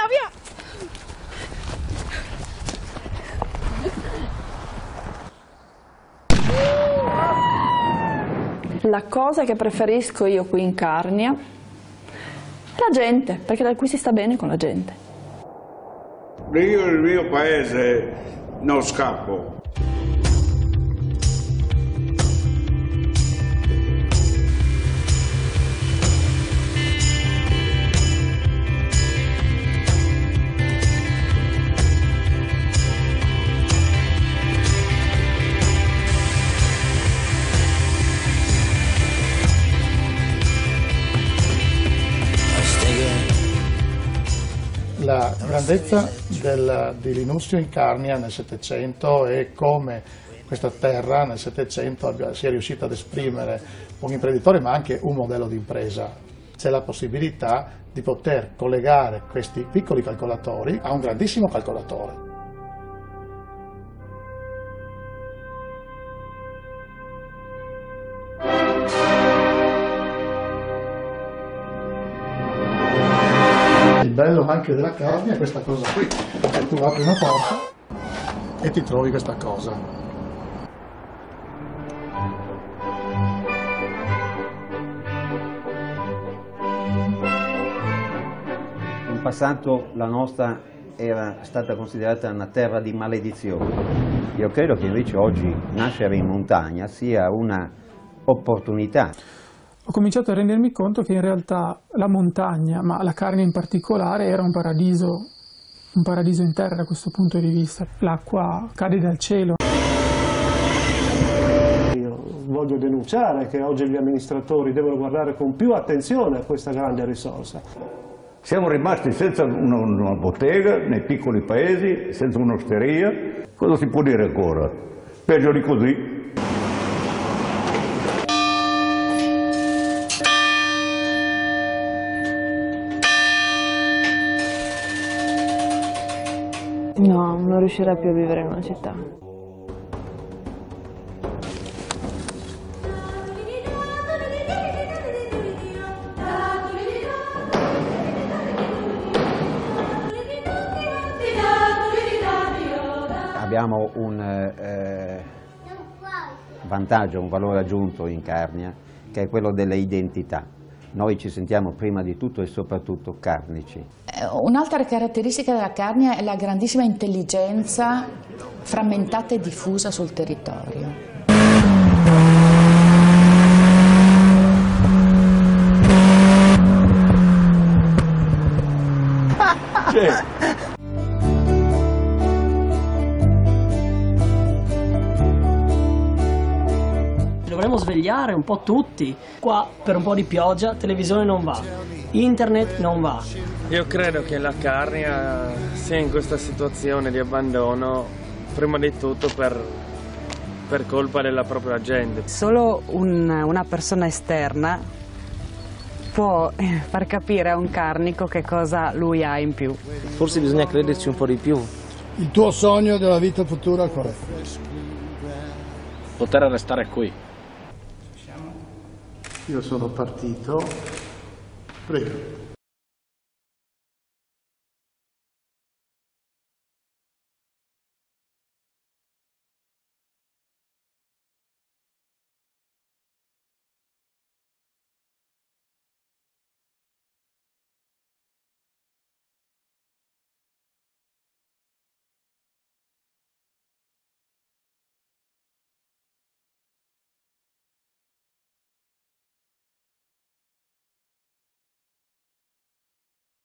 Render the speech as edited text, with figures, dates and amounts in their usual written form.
via! La cosa che preferisco io qui in Carnia è la gente, perché da qui si sta bene con la gente. Io nel mio paese non scappo. La grandezza di Linusio in Carnia nel Settecento e come questa terra nel Settecento sia riuscita ad esprimere un imprenditore ma anche un modello di impresa. C'è la possibilità di poter collegare questi piccoli calcolatori a un grandissimo calcolatore. Il bello anche della Carnia è questa cosa qui, che tu apri una porta e ti trovi questa cosa. In passato la nostra era stata considerata una terra di maledizione. Io credo che invece oggi nascere in montagna sia una opportunità. Ho cominciato a rendermi conto che in realtà la montagna, ma la Carnia in particolare, era un paradiso in terra da questo punto di vista. L'acqua cade dal cielo. Io voglio denunciare che oggi gli amministratori devono guardare con più attenzione a questa grande risorsa. Siamo rimasti senza una bottega nei piccoli paesi, senza un'osteria. Cosa si può dire ancora? Peggio di così. No, non riuscirei più a vivere in una città. Abbiamo un vantaggio, un valore aggiunto in Carnia, che è quello delle identità. Noi ci sentiamo prima di tutto e soprattutto carnici. Un'altra caratteristica della Carnia è la grandissima intelligenza frammentata e diffusa sul territorio. Dovremmo svegliare un po' tutti. Qua per un po' di pioggia, televisione non va, internet non va. Io credo che la Carnia sia in questa situazione di abbandono prima di tutto per colpa della propria gente. Solo una persona esterna può far capire a un carnico che cosa lui ha in più. Forse bisogna crederci un po' di più. Il tuo sogno della vita futura qual è? Poter restare qui. Io sono partito. Prego.